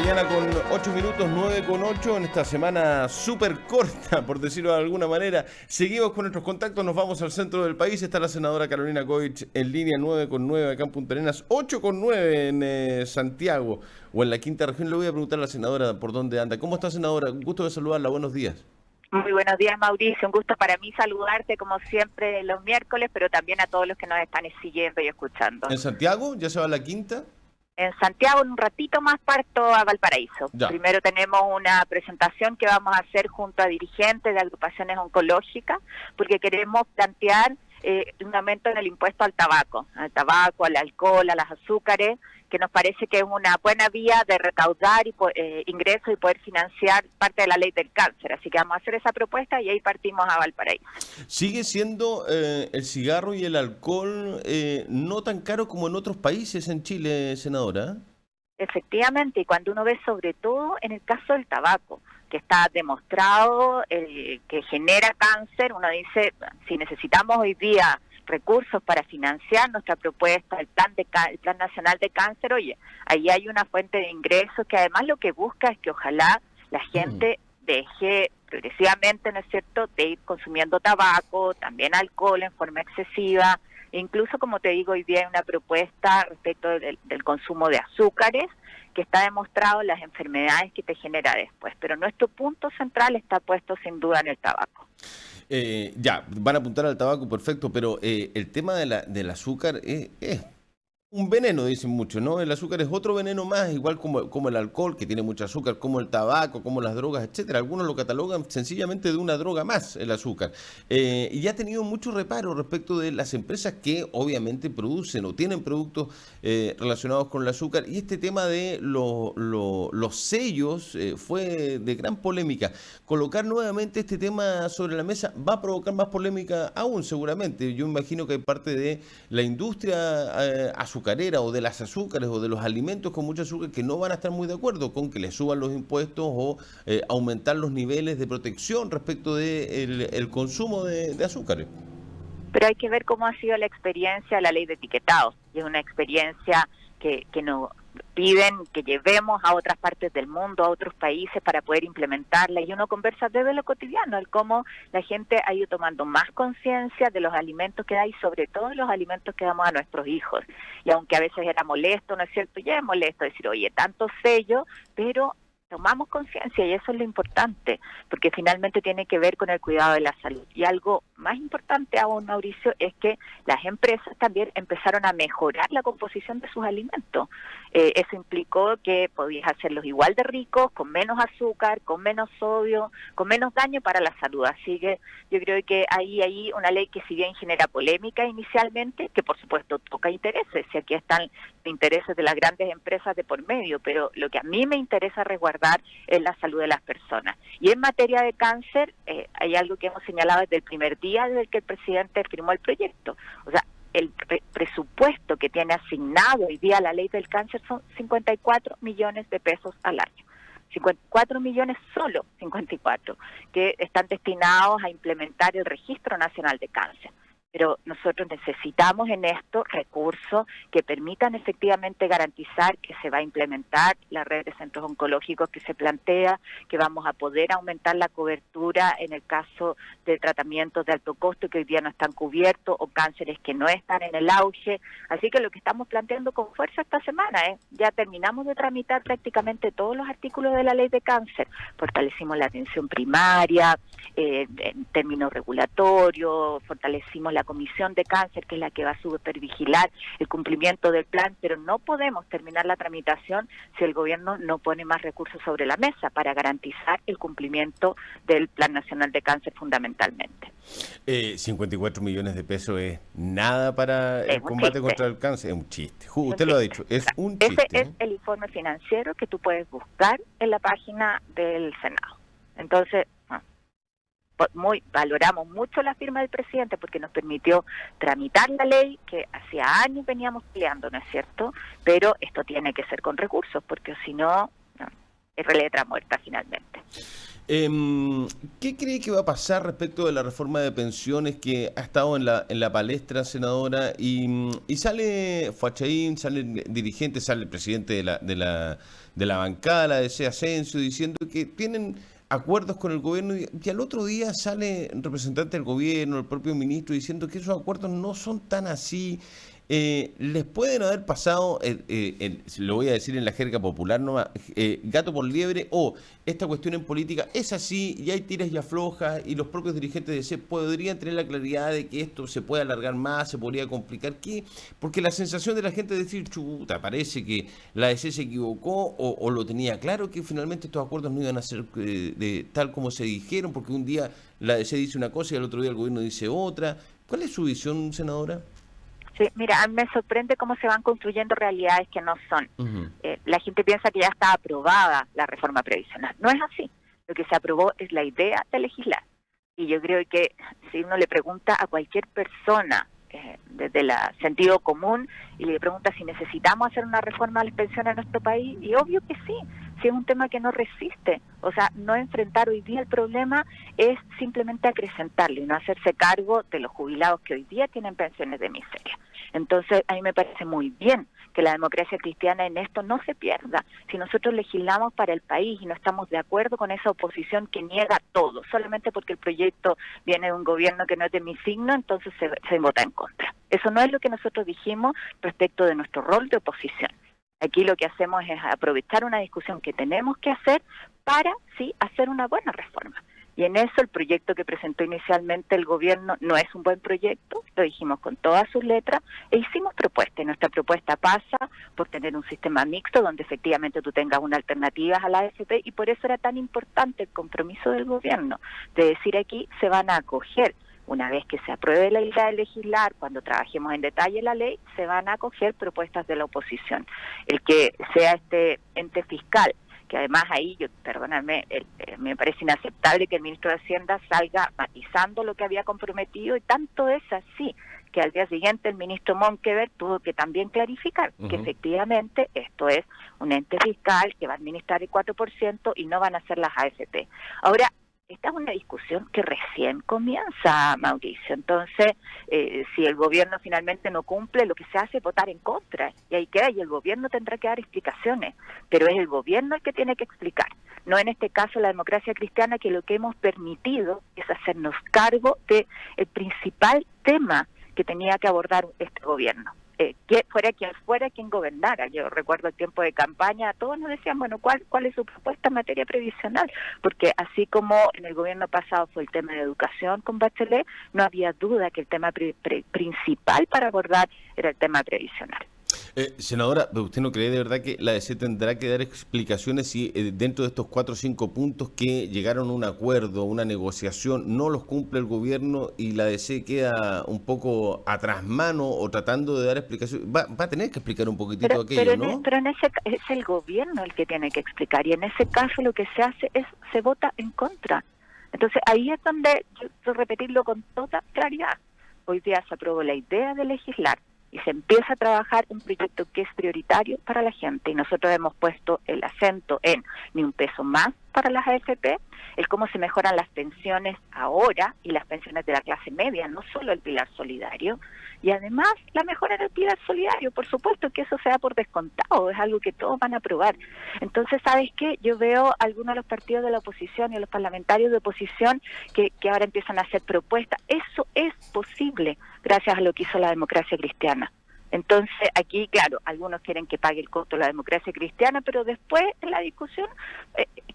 mañana con 8 minutos, 9 con 8, en esta semana súper corta, por decirlo de alguna manera. Seguimos con nuestros contactos, nos vamos al centro del país. Está la senadora Carolina Goich en línea 9 con 9 acá en Punta Arenas, 8 con 9 en Santiago o en la quinta región. Le voy a preguntar a la senadora por dónde anda. ¿Cómo está, senadora? Un gusto de saludarla, buenos días. Muy buenos días, Mauricio. Un gusto para mí saludarte como siempre los miércoles, pero también a todos los que nos están siguiendo y escuchando. ¿En Santiago? ¿Ya se va a la quinta? En Santiago, en un ratito más parto a Valparaíso. Ya. Primero tenemos una presentación que vamos a hacer junto a dirigentes de agrupaciones oncológicas, porque queremos plantear un aumento en el impuesto al tabaco, al alcohol, a las azúcares, que nos parece que es una buena vía de recaudar ingresos y poder financiar parte de la ley del cáncer. Así que vamos a hacer esa propuesta y ahí partimos a Valparaíso. ¿Sigue siendo el cigarro y el alcohol no tan caro como en otros países en Chile, senadora? Efectivamente, y cuando uno ve sobre todo en el caso del tabaco, que está demostrado que genera cáncer, uno dice, si necesitamos hoy día recursos para financiar nuestra propuesta, el Plan Nacional de Cáncer, oye, ahí hay una fuente de ingresos que además lo que busca es que ojalá la gente deje progresivamente, ¿no es cierto?, de ir consumiendo tabaco, también alcohol en forma excesiva. E incluso, como te digo, hoy día hay una propuesta respecto del consumo de azúcares, que está demostrado las enfermedades que te genera después. Pero nuestro punto central está puesto sin duda en el tabaco. Ya, van a apuntar al tabaco, perfecto, pero el tema del azúcar es un veneno, dicen muchos, ¿no? El azúcar es otro veneno más, igual como el alcohol, que tiene mucho azúcar, como el tabaco, como las drogas, etcétera. Algunos lo catalogan sencillamente de una droga más, el azúcar. Y ya ha tenido mucho reparo respecto de las empresas que obviamente producen o tienen productos relacionados con el azúcar. Y este tema de los sellos fue de gran polémica. Colocar nuevamente este tema sobre la mesa va a provocar más polémica aún, seguramente. Yo imagino que hay parte de la industria azucarera o de las azúcares o de los alimentos con mucho azúcar que no van a estar muy de acuerdo con que le suban los impuestos o aumentar los niveles de protección respecto de el consumo de azúcares. Pero hay que ver cómo ha sido la experiencia de la ley de etiquetado. Y es una experiencia que nos piden que llevemos a otras partes del mundo, a otros países para poder implementarla, y uno conversa desde lo cotidiano, el cómo la gente ha ido tomando más conciencia de los alimentos que da y sobre todo de los alimentos que damos a nuestros hijos. Y aunque a veces era molesto, ¿no es cierto? Ya es molesto decir, oye, tanto sello, pero tomamos conciencia y eso es lo importante, porque finalmente tiene que ver con el cuidado de la salud. Y algo más importante aún, Mauricio, es que las empresas también empezaron a mejorar la composición de sus alimentos. Eso implicó que podías hacerlos igual de ricos, con menos azúcar, con menos sodio, con menos daño para la salud. Así que yo creo que hay una ley que si bien genera polémica inicialmente, que por supuesto toca intereses, si aquí están los intereses de las grandes empresas de por medio, pero lo que a mí me interesa resguardar es la salud de las personas. Y en materia de cáncer, hay algo que hemos señalado desde el primer día desde que el presidente firmó el proyecto. O sea, el presupuesto que tiene asignado hoy día la ley del cáncer son 54 millones de pesos al año. 54 millones, solo 54, que están destinados a implementar el Registro Nacional de Cáncer. Pero nosotros necesitamos en esto recursos que permitan efectivamente garantizar que se va a implementar la red de centros oncológicos que se plantea, que vamos a poder aumentar la cobertura en el caso de tratamientos de alto costo que hoy día no están cubiertos o cánceres que no están en el auge. Así que lo que estamos planteando con fuerza esta semana es, ya terminamos de tramitar prácticamente todos los artículos de la ley de cáncer, fortalecimos la atención primaria, en términos regulatorios, fortalecimos la Comisión de Cáncer, que es la que va a supervigilar el cumplimiento del plan, pero no podemos terminar la tramitación si el gobierno no pone más recursos sobre la mesa para garantizar el cumplimiento del Plan Nacional de Cáncer fundamentalmente. 54 millones de pesos es nada para el combate contra el cáncer, es un chiste. Usted lo ha dicho, es un chiste. Ese es el informe financiero que tú puedes buscar en la página del Senado. Entonces, valoramos mucho la firma del presidente porque nos permitió tramitar la ley que hacía años veníamos peleando, ¿no es cierto? Pero esto tiene que ser con recursos porque si no, es letra muerta finalmente. ¿Qué cree que va a pasar respecto de la reforma de pensiones que ha estado en la palestra, senadora? Y sale Fuachaín, salen dirigentes, sale el presidente de la bancada, la DC Asensio, diciendo que tienen acuerdos con el gobierno y al otro día sale un representante del gobierno, el propio ministro, diciendo que esos acuerdos no son tan así. Les pueden haber pasado, lo voy a decir en la jerga popular, no, gato por liebre, o esta cuestión en política es así y hay tiras y aflojas y los propios dirigentes de C podrían tener la claridad de que esto se puede alargar más, se podría complicar. ¿Qué? Porque la sensación de la gente es decir, chuta, parece que la DC se equivocó o lo tenía claro que finalmente estos acuerdos no iban a ser de tal como se dijeron, porque un día la DC dice una cosa y al otro día el gobierno dice otra. ¿Cuál es su visión, senadora? Sí, mira, a mí me sorprende cómo se van construyendo realidades que no son. La gente piensa que ya está aprobada la reforma previsional. No es así. Lo que se aprobó es la idea de legislar. Y yo creo que si uno le pregunta a cualquier persona desde el sentido común y le pregunta si necesitamos hacer una reforma a las pensiones en nuestro país, y obvio que sí, si es un tema que no resiste. O sea, no enfrentar hoy día el problema es simplemente acrecentarlo y no hacerse cargo de los jubilados que hoy día tienen pensiones de miseria. Entonces, a mí me parece muy bien que la democracia cristiana en esto no se pierda. Si nosotros legislamos para el país y no estamos de acuerdo con esa oposición que niega todo, solamente porque el proyecto viene de un gobierno que no es de mi signo, entonces se vota en contra. Eso no es lo que nosotros dijimos respecto de nuestro rol de oposición. Aquí lo que hacemos es aprovechar una discusión que tenemos que hacer para, sí, hacer una buena reforma. Y en eso el proyecto que presentó inicialmente el gobierno no es un buen proyecto, lo dijimos con todas sus letras, e hicimos propuesta. Y nuestra propuesta pasa por tener un sistema mixto donde efectivamente tú tengas una alternativa a la AFP, y por eso era tan importante el compromiso del gobierno de decir aquí se van a acoger. Una vez que se apruebe la idea de legislar, cuando trabajemos en detalle la ley, se van a acoger propuestas de la oposición. El que sea este ente fiscal, que además ahí, perdóname, me parece inaceptable que el ministro de Hacienda salga matizando lo que había comprometido, y tanto es así que al día siguiente el ministro Monkeberg tuvo que también clarificar que efectivamente esto es un ente fiscal que va a administrar el 4% y no van a ser las AFP. Ahora, esta es una discusión que recién comienza, Mauricio. Entonces, si el gobierno finalmente no cumple, lo que se hace es votar en contra. Y ahí queda, y el gobierno tendrá que dar explicaciones. Pero es el gobierno el que tiene que explicar. No en este caso la democracia cristiana, que lo que hemos permitido es hacernos cargo del principal tema que tenía que abordar este gobierno. Que fuera quien gobernara. Yo recuerdo el tiempo de campaña, todos nos decían, bueno, ¿cuál es su propuesta en materia previsional? Porque así como en el gobierno pasado fue el tema de educación con Bachelet, no había duda que el tema principal para abordar era el tema previsional. Senadora, ¿usted no cree de verdad que la DC tendrá que dar explicaciones si dentro de estos 4 o 5 puntos que llegaron a un acuerdo, una negociación, no los cumple el gobierno y la DC queda un poco atrás mano o tratando de dar explicaciones? Va a tener que explicar un poquitito aquello, ¿no? Pero en ese es el gobierno el que tiene que explicar, y en ese caso lo que se hace es se vota en contra. Entonces ahí es donde, yo repetirlo con toda claridad, hoy día se aprobó la idea de legislar y se empieza a trabajar un proyecto que es prioritario para la gente, y nosotros hemos puesto el acento en ni un peso más para las AFP, el cómo se mejoran las pensiones ahora y las pensiones de la clase media, no solo el pilar solidario, y además la mejora del pilar solidario, por supuesto que eso sea por descontado, es algo que todos van a aprobar. Entonces, ¿sabes qué? Yo veo algunos de los partidos de la oposición y a los parlamentarios de oposición que ahora empiezan a hacer propuestas. Eso es posible gracias a lo que hizo la democracia cristiana. Entonces, aquí, claro, algunos quieren que pague el costo de la democracia cristiana, pero después en la discusión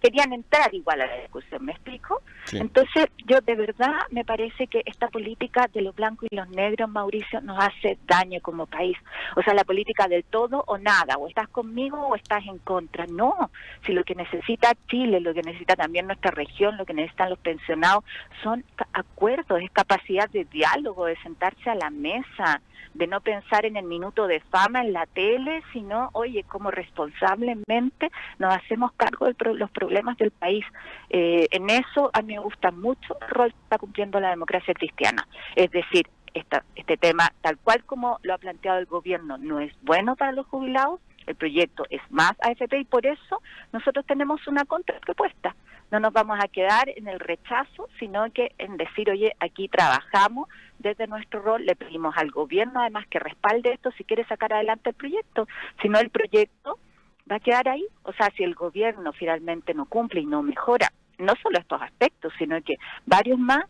querían entrar igual a la discusión, ¿me explico? Sí. Entonces, yo de verdad me parece que esta política de los blancos y los negros, Mauricio, nos hace daño como país. O sea, la política del todo o nada, o estás conmigo o estás en contra. No, si lo que necesita Chile, lo que necesita también nuestra región, lo que necesitan los pensionados, son acuerdos, es capacidad de diálogo, de sentarse a la mesa, de no pensar en el minuto de fama en la tele, sino, oye, como responsablemente nos hacemos cargo de los problemas del país. En eso a mí me gusta mucho el rol que está cumpliendo la democracia cristiana. Es decir, este tema, tal cual como lo ha planteado el gobierno, no es bueno para los jubilados, el proyecto es más AFP y por eso nosotros tenemos una contrapropuesta. No nos vamos a quedar en el rechazo, sino que en decir, oye, aquí trabajamos desde nuestro rol, le pedimos al gobierno además que respalde esto si quiere sacar adelante el proyecto, si no el proyecto va a quedar ahí. O sea, si el gobierno finalmente no cumple y no mejora, no solo estos aspectos, sino que varios más,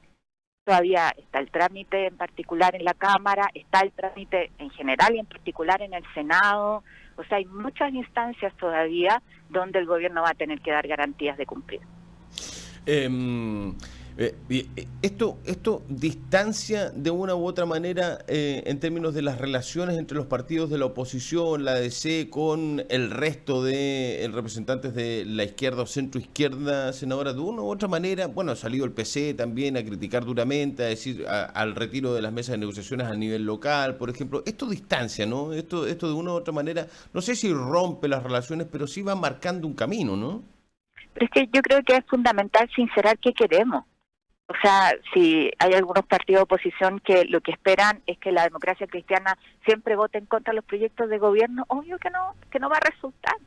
todavía está el trámite en particular en la Cámara, está el trámite en general y en particular en el Senado. O sea, hay muchas instancias todavía donde el gobierno va a tener que dar garantías de cumplir. Esto distancia de una u otra manera en términos de las relaciones entre los partidos de la oposición, la ADC, con el resto de representantes de la izquierda o centro izquierda, senadora, de una u otra manera. Bueno, ha salido el PC también a criticar duramente, a decir al retiro de las mesas de negociaciones a nivel local, por ejemplo. Esto distancia, ¿no? Esto de una u otra manera, no sé si rompe las relaciones, pero sí va marcando un camino, ¿no? Pero es que yo creo que es fundamental sincerar qué queremos. O sea, si hay algunos partidos de oposición que lo que esperan es que la democracia cristiana siempre vote en contra de los proyectos de gobierno, obvio que no va a resultar.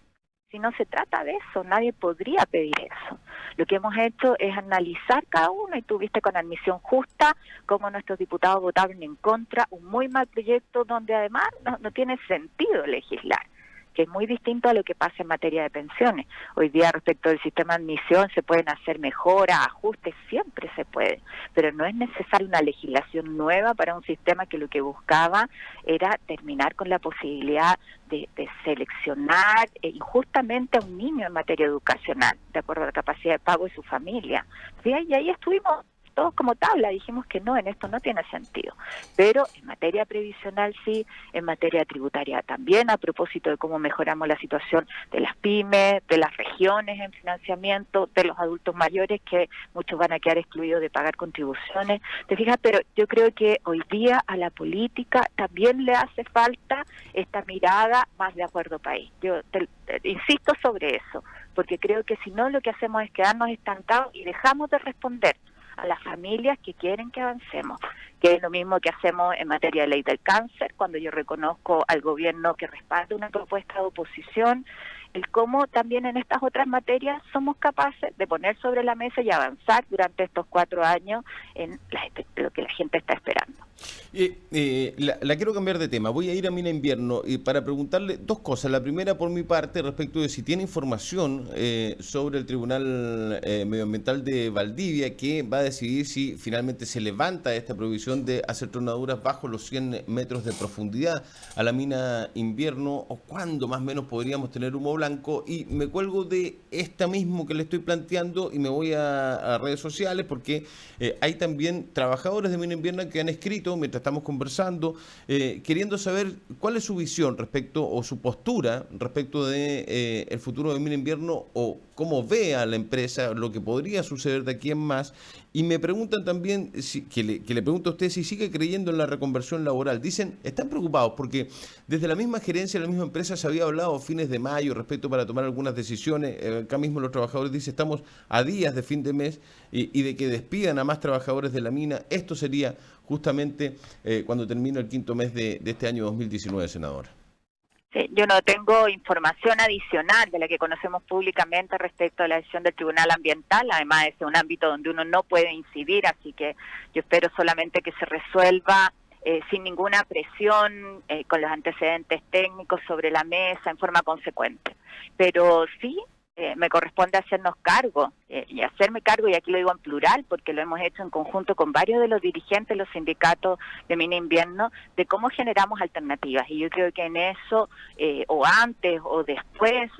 Si no se trata de eso, nadie podría pedir eso. Lo que hemos hecho es analizar cada uno, y tú viste con admisión justa cómo nuestros diputados votaron en contra, un muy mal proyecto donde además no tiene sentido legislar, que es muy distinto a lo que pasa en materia de pensiones. Hoy día respecto del sistema de admisión se pueden hacer mejoras, ajustes, siempre se puede, pero no es necesaria una legislación nueva para un sistema que lo que buscaba era terminar con la posibilidad de seleccionar injustamente a un niño en materia educacional, de acuerdo a la capacidad de pago de su familia. ¿Sí? Y ahí estuvimos todos como tabla, dijimos que no, en esto no tiene sentido. Pero en materia previsional sí, en materia tributaria también, a propósito de cómo mejoramos la situación de las pymes, de las regiones en financiamiento, de los adultos mayores, que muchos van a quedar excluidos de pagar contribuciones. ¿Te fijas? Pero yo creo que hoy día a la política también le hace falta esta mirada más de acuerdo país. Yo insisto sobre eso, porque creo que si no, lo que hacemos es quedarnos estancados y dejamos de responder a las familias que quieren que avancemos, que es lo mismo que hacemos en materia de ley del cáncer, cuando yo reconozco al gobierno que respalda una propuesta de oposición, el cómo también en estas otras materias somos capaces de poner sobre la mesa y avanzar durante estos 4 años en lo que la gente está esperando. La quiero cambiar de tema. Voy a ir a Mina Invierno para preguntarle dos cosas. La primera, por mi parte, respecto de si tiene información sobre el Tribunal Medioambiental de Valdivia, que va a decidir si finalmente se levanta esta prohibición de hacer tronaduras bajo los 100 metros de profundidad a la Mina Invierno, o cuándo más o menos podríamos tener humo blanco. Y me cuelgo de esta mismo que le estoy planteando y me voy a redes sociales, porque hay también trabajadores de Mina Invierno que han escrito mientras estamos conversando, queriendo saber cuál es su visión respecto, o su postura respecto de el futuro de Mina Invierno, o cómo ve a la empresa, lo que podría suceder de aquí en más. Y me preguntan también, que le pregunto a usted si sigue creyendo en la reconversión laboral. Dicen, están preocupados porque desde la misma gerencia de la misma empresa se había hablado a fines de mayo respecto para tomar algunas decisiones. Acá mismo los trabajadores dicen, estamos a días de fin de mes y de que despidan a más trabajadores de la mina. Esto sería justamente cuando termine el 5.º mes de este año 2019, senadora. Sí, yo no tengo información adicional de la que conocemos públicamente respecto a la decisión del Tribunal Ambiental. Además, es un ámbito donde uno no puede incidir, así que yo espero solamente que se resuelva sin ninguna presión, con los antecedentes técnicos sobre la mesa, en forma consecuente. Pero sí, me corresponde hacernos cargo, y hacerme cargo, y aquí lo digo en plural, porque lo hemos hecho en conjunto con varios de los dirigentes de los sindicatos de Mina Invierno, de cómo generamos alternativas. Y yo creo que en eso, o antes o después,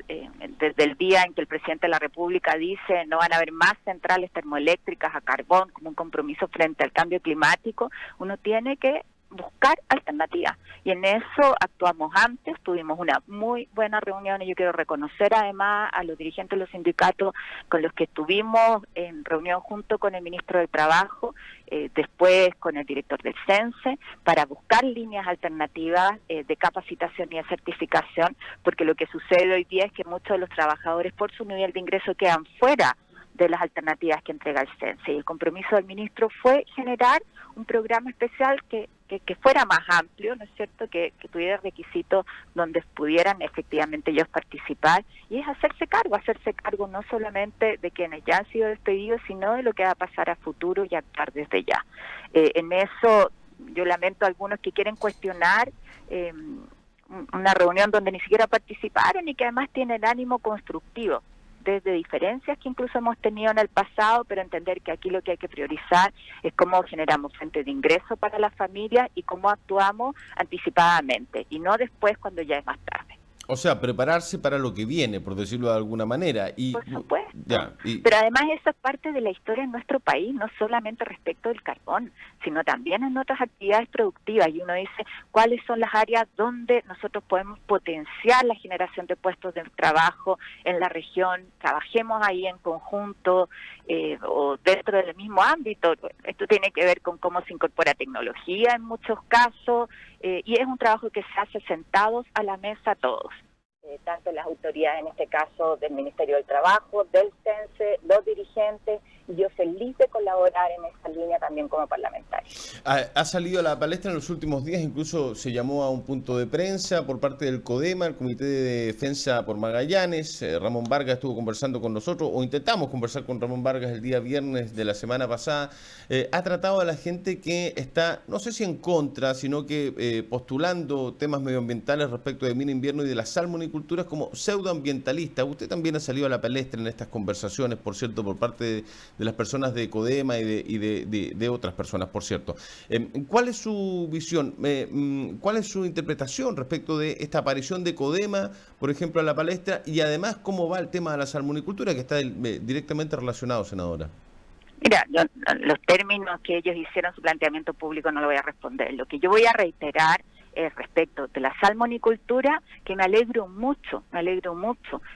desde el día en que el presidente de la República dice no van a haber más centrales termoeléctricas a carbón como un compromiso frente al cambio climático, uno tiene que buscar alternativas, y en eso actuamos antes. Tuvimos una muy buena reunión, y yo quiero reconocer además a los dirigentes de los sindicatos con los que estuvimos en reunión junto con el ministro del Trabajo, después con el director del CENSE, para buscar líneas alternativas de capacitación y de certificación, porque lo que sucede hoy día es que muchos de los trabajadores, por su nivel de ingreso, quedan fuera de las alternativas que entrega el CENSE. Y el compromiso del ministro fue generar un programa especial que fuera más amplio, ¿no es cierto?, que tuviera requisitos donde pudieran efectivamente ellos participar, y es hacerse cargo no solamente de quienes ya han sido despedidos, sino de lo que va a pasar a futuro y actuar desde ya. En eso yo lamento a algunos que quieren cuestionar una reunión donde ni siquiera participaron y que además tienen ánimo constructivo, desde diferencias que incluso hemos tenido en el pasado, pero entender que aquí lo que hay que priorizar es cómo generamos fuentes de ingreso para las familias y cómo actuamos anticipadamente, y no después cuando ya es más tarde. O sea, prepararse para lo que viene, por decirlo de alguna manera. Por supuesto. Pero además eso es parte de la historia en nuestro país, no solamente respecto del carbón, sino también en otras actividades productivas. Y uno dice, ¿cuáles son las áreas donde nosotros podemos potenciar la generación de puestos de trabajo en la región? Trabajemos ahí en conjunto o dentro del mismo ámbito. Esto tiene que ver con cómo se incorpora tecnología en muchos casos, y es un trabajo que se hace sentados a la mesa todos. Tanto las autoridades, en este caso del Ministerio del Trabajo, del CENSE, los dirigentes, y yo feliz de colaborar en esta línea también como parlamentario. Ha salido a la palestra en los últimos días, incluso se llamó a un punto de prensa por parte del CODEMA, el Comité de Defensa por Magallanes. Ramón Vargas estuvo conversando con nosotros, o intentamos conversar con Ramón Vargas el día viernes de la semana pasada. Ha tratado a la gente que está, no sé si en contra, sino que postulando temas medioambientales respecto de mina invierno y de la salmonicultura como pseudoambientalista. Usted también ha salido a la palestra en estas conversaciones, por cierto, por parte de las personas de CODEMA y de otras personas, por cierto. ¿Cuál es su visión? ¿Cuál es su interpretación respecto de esta aparición de CODEMA, por ejemplo, a la palestra? Y además, ¿cómo va el tema de la salmonicultura, que está directamente relacionado, senadora? Mira, los términos que ellos hicieron, su planteamiento público, no lo voy a responder. Lo que yo voy a reiterar respecto de la salmonicultura, que me alegro mucho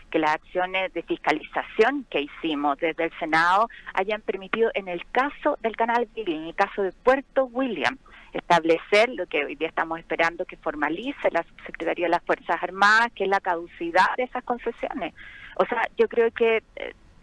que las acciones de fiscalización que hicimos desde el Senado hayan permitido, en el caso del canal William, en el caso de Puerto William, establecer lo que hoy día estamos esperando que formalice la Subsecretaría de las Fuerzas Armadas, que es la caducidad de esas concesiones. O sea, yo creo que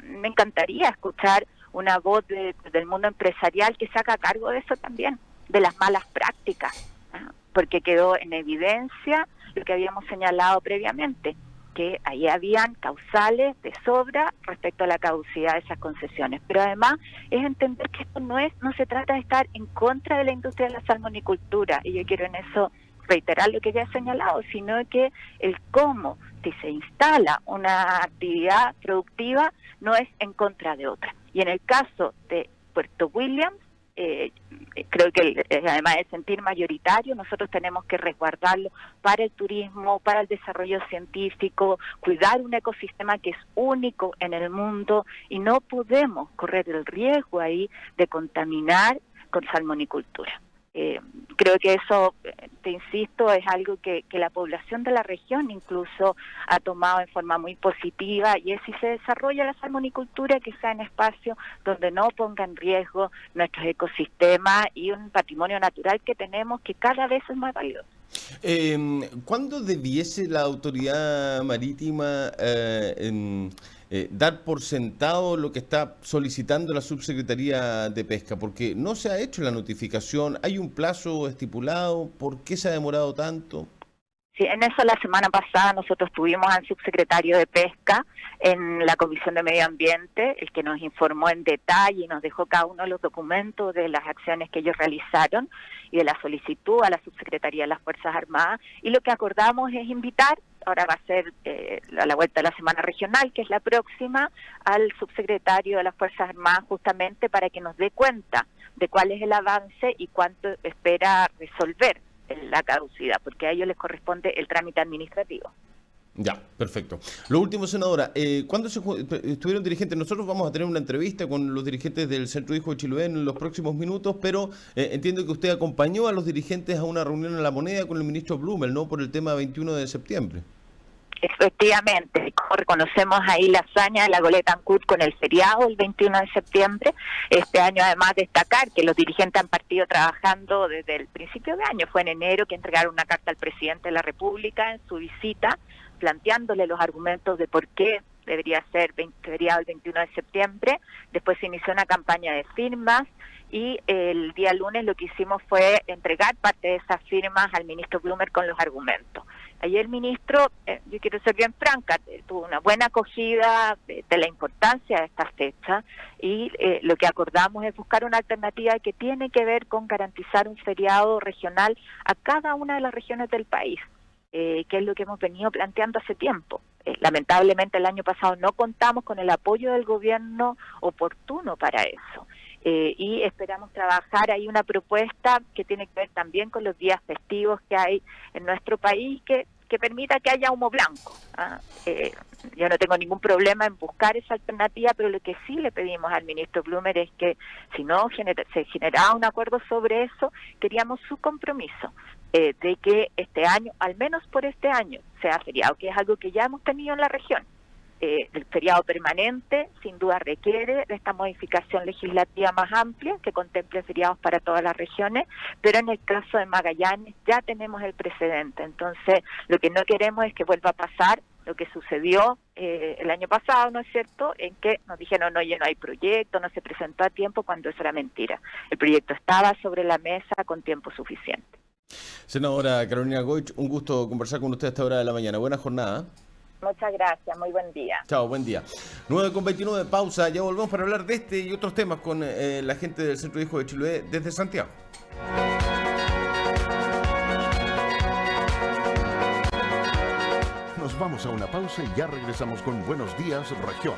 me encantaría escuchar una voz del mundo empresarial que se haga cargo de eso también, de las malas prácticas, ¿no? Porque quedó en evidencia lo que habíamos señalado previamente, que ahí habían causales de sobra respecto a la caducidad de esas concesiones. Pero además es entender que esto no se trata de estar en contra de la industria de la salmonicultura, y yo quiero en eso reiterar lo que ya he señalado, sino que el cómo, si se instala una actividad productiva, no es en contra de otra. Y en el caso de Puerto Williams, creo que además del sentir mayoritario, nosotros tenemos que resguardarlo para el turismo, para el desarrollo científico, cuidar un ecosistema que es único en el mundo, y no podemos correr el riesgo ahí de contaminar con salmonicultura. Creo que eso, te insisto, es algo que la población de la región incluso ha tomado en forma muy positiva, y es, si se desarrolla la salmonicultura, que sea en espacios donde no ponga en riesgo nuestros ecosistemas y un patrimonio natural que tenemos, que cada vez es más valioso. ¿Cuándo debiese la autoridad marítima dar por sentado lo que está solicitando la Subsecretaría de Pesca? Porque no se ha hecho la notificación, ¿hay un plazo estipulado? ¿Por qué se ha demorado tanto? Sí, en eso la semana pasada nosotros tuvimos al subsecretario de Pesca en la Comisión de Medio Ambiente, el que nos informó en detalle y nos dejó cada uno de los documentos de las acciones que ellos realizaron y de la solicitud a la Subsecretaría de las Fuerzas Armadas, y lo que acordamos es invitar, ahora va a ser a la vuelta de la semana regional, que es la próxima, al subsecretario de las Fuerzas Armadas, justamente para que nos dé cuenta de cuál es el avance y cuánto espera resolver la caducidad, porque a ellos les corresponde el trámite administrativo. Ya, perfecto. Lo último, senadora, ¿cuándo estuvieron dirigentes? Nosotros vamos a tener una entrevista con los dirigentes del Centro Hijo de Chiloé en los próximos minutos, pero entiendo que usted acompañó a los dirigentes a una reunión en La Moneda con el ministro Blumel, ¿no?, por el tema 21 de septiembre. Efectivamente, reconocemos ahí la hazaña de la Goleta Ancud con el feriado el 21 de septiembre. Este año, además, destacar que los dirigentes han partido trabajando desde el principio de año. Fue en enero que entregaron una carta al presidente de la República en su visita, planteándole los argumentos de por qué debería ser feriado el 21 de septiembre. Después se inició una campaña de firmas y el día lunes lo que hicimos fue entregar parte de esas firmas al ministro Blummer con los argumentos. Ayer el ministro, yo quiero ser bien franca, tuvo una buena acogida de la importancia de esta fecha y lo que acordamos es buscar una alternativa que tiene que ver con garantizar un feriado regional a cada una de las regiones del país, que es lo que hemos venido planteando hace tiempo. Lamentablemente el año pasado no contamos con el apoyo del gobierno oportuno para eso. Y esperamos trabajar ahí una propuesta que tiene que ver también con los días festivos que hay en nuestro país, que permita que haya humo blanco. Yo no tengo ningún problema en buscar esa alternativa, pero lo que sí le pedimos al ministro Blummer es que si no se generaba un acuerdo sobre eso, queríamos su compromiso de que este año, al menos por este año, sea feriado, que es algo que ya hemos tenido en la región. El feriado permanente sin duda requiere de esta modificación legislativa más amplia que contemple feriados para todas las regiones, pero en el caso de Magallanes ya tenemos el precedente. Entonces lo que no queremos es que vuelva a pasar lo que sucedió el año pasado, ¿no es cierto?, en que nos dijeron, oye, no hay proyecto, no se presentó a tiempo, cuando eso era mentira. El proyecto estaba sobre la mesa con tiempo suficiente. Senadora Carolina Goich, un gusto conversar con usted a esta hora de la mañana. Buena jornada. Muchas gracias, muy buen día. Chao, buen día. 9:29, pausa. Ya volvemos para hablar de este y otros temas con la gente del Centro de Hijos de Chiloé desde Santiago. Nos vamos a una pausa y ya regresamos con Buenos Días, Región.